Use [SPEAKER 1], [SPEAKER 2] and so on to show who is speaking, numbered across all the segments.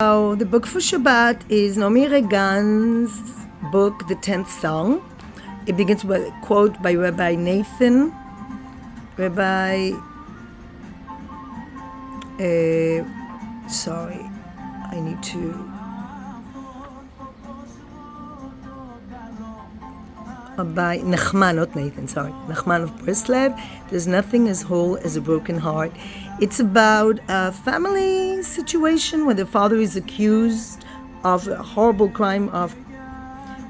[SPEAKER 1] So the book for Shabbat is Naomi Ragen's book, The 10th Song. It begins with a quote by Rabbi Nathan. By Nachman, not Nathan, Nachman of Breslev. There's nothing as whole as a broken heart. It's about a family situation where the father is accused of a horrible crime of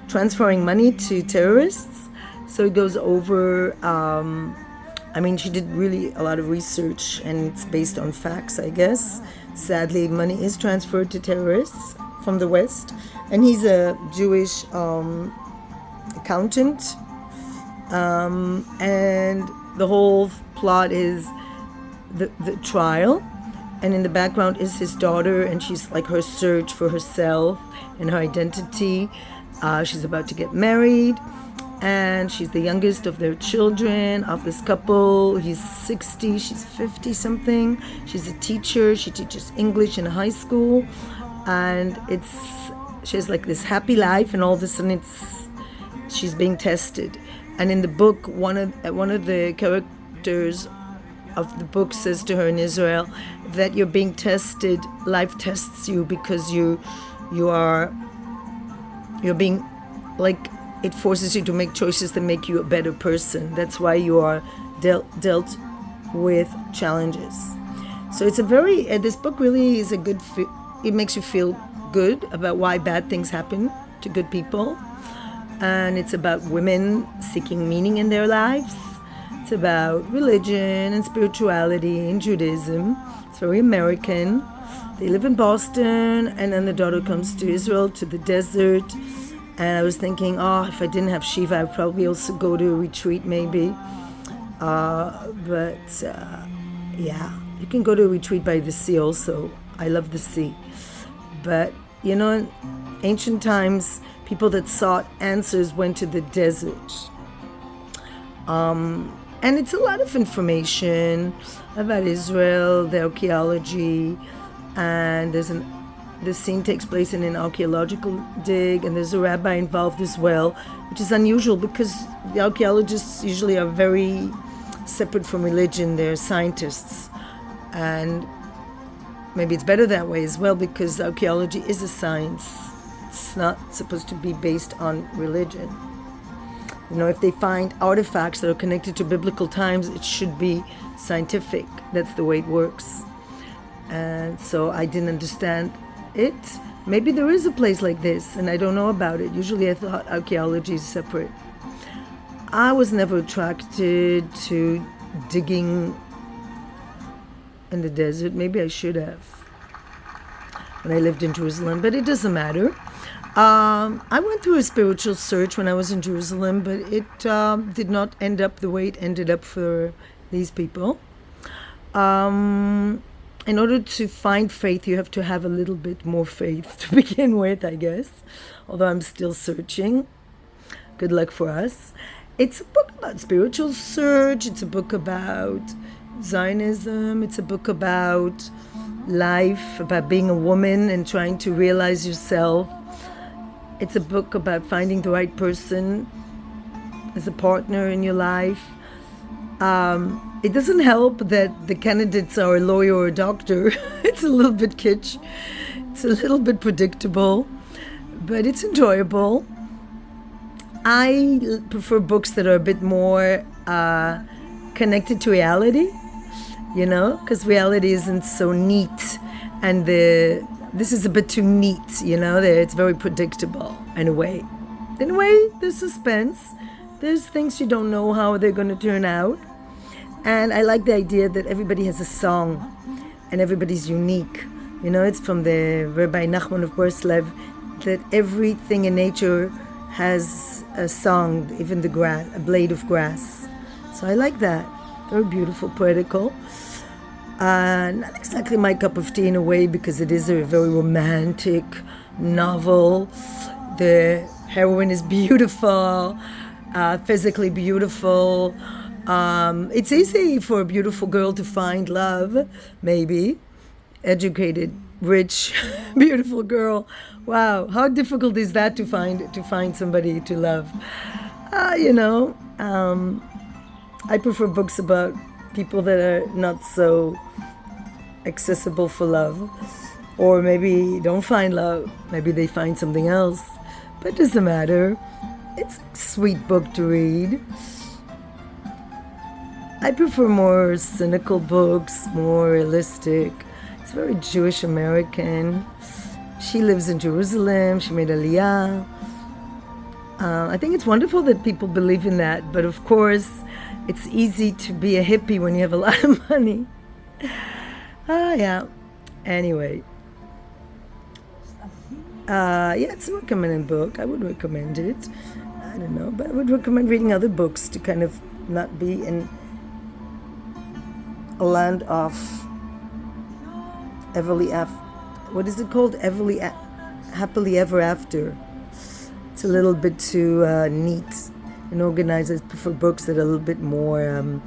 [SPEAKER 1] transferring money to terrorists. So it goes over, she did really a lot of research and it's based on facts, I guess. Sadly, money is transferred to terrorists from the West. And he's a Jewish accountant, and the whole plot is the trial, and in the background is his daughter, and she's like her search for herself and her identity. She's about to get married, and she's the youngest of their children, of this couple. He's 60, she's 50 something. She's a teacher, she teaches English in a high school, and she has like this happy life, and all of a sudden she's being tested. And in the book, one of the characters of the book says to her in Israel that you're being tested, life tests you because you're being, like, it forces you to make choices that make you a better person. That's why you are dealt with challenges. So it's this book really is it makes you feel good about why bad things happen to good people. And it's about women seeking meaning in their lives. It's about religion and spirituality and Judaism. It's very American. They live in Boston, and then the daughter comes to Israel, to the desert. And I was thinking, if I didn't have Shiva, I'd probably also go to a retreat maybe. You can go to a retreat by the sea also. I love the sea. But, in ancient times, people that sought answers went to the desert. And it's a lot of information about Israel, the archaeology, and the scene takes place in an archaeological dig, and there's a rabbi involved as well, which is unusual because the archaeologists usually are very separate from religion. They're scientists. And maybe it's better that way as well because archaeology is a science. It's not supposed to be based on religion. If they find artifacts that are connected to biblical times, it should be scientific. That's the way it works. And so I didn't understand it. Maybe there is a place like this, and I don't know about it. Usually I thought archaeology is separate. I was never attracted to digging in the desert. Maybe I should have when I lived in Jerusalem, but it doesn't matter. I went through a spiritual search when I was in Jerusalem, but it did not end up the way it ended up for these people. In order to find faith, you have to have a little bit more faith to begin with, I guess, although I'm still searching. Good luck for us. It's a book about spiritual search. It's a book about Zionism. It's a book about life, about being a woman and trying to realize yourself. It's a book about finding the right person as a partner in your life. It doesn't help that the candidates are a lawyer or a doctor. It's a little bit kitsch. It's a little bit predictable, but it's enjoyable. I prefer books that are a bit more connected to reality, because reality isn't so neat, and this is a bit too neat, it's very predictable in a way. In a way, there's suspense. There's things you don't know how they're going to turn out. And I like the idea that everybody has a song and everybody's unique. It's from the Rabbi Nachman of Breslev that everything in nature has a song, even the grass, a blade of grass. So I like that. Very beautiful, poetical. Not exactly my cup of tea in a way because it is a very romantic novel. The heroine is beautiful, physically beautiful. It's easy for a beautiful girl to find love, maybe. Educated rich, beautiful girl. Wow, how difficult is that to find somebody to love? You know, I prefer books about people that are not so accessible for love, or maybe don't find love. Maybe they find something else, but it doesn't matter. It's a sweet book to read. I prefer more cynical books, more realistic. It's very Jewish American. She lives in Jerusalem. She made Aliyah. I think it's wonderful that people believe in that, but of course, it's easy to be a hippie when you have a lot of money. Yeah. Anyway. Yeah, it's a recommended book. I would recommend it. I don't know, but I would recommend reading other books to kind of not be in a land of what is it called? Happily ever after. It's a little bit too neat and organized. I prefer books that are a little bit more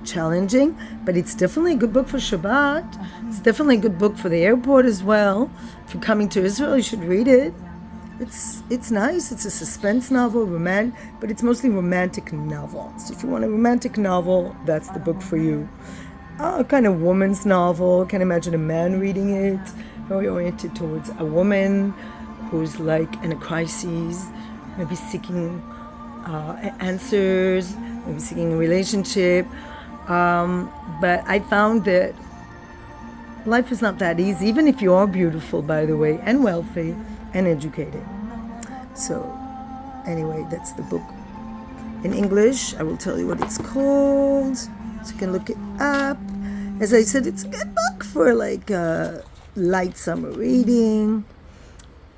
[SPEAKER 1] challenging, but it's definitely a good book for Shabbat. It's definitely a good book for the airport as well. If you're coming to Israel, you should read it. It's nice. It's a suspense novel, but it's mostly romantic novel. So if you want a romantic novel, that's the book for you. A kind of woman's novel. I can imagine a man reading it, very oriented towards a woman who's like in a crisis, maybe seeking answers, maybe seeking a relationship. But I found that life is not that easy, even if you are beautiful, by the way, and wealthy and educated. So anyway, that's the book. In English, I will tell you what it's called, so you can look it up. As I said, it's a good book for like light summer reading,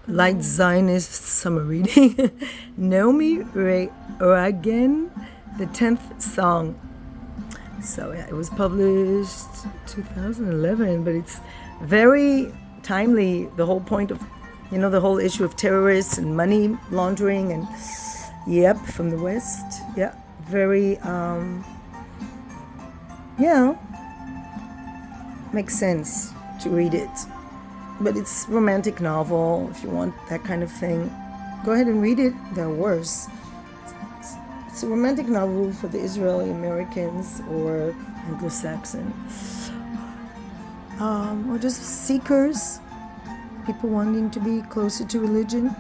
[SPEAKER 1] light Zionist summer reading. Naomi Ragen, The 10th Song. So yeah, it was published 2011, but it's very timely. The whole point of, the whole issue of terrorists and money laundering and, from the West. Yeah, very, makes sense to read it. But it's a romantic novel. If you want that kind of thing, go ahead and read it. There are worse. It's a romantic novel for the Israeli Americans or Anglo-Saxon, or just seekers, people wanting to be closer to religion,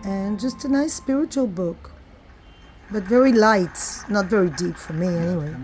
[SPEAKER 1] and just a nice spiritual book, but very light, not very deep for me anyway.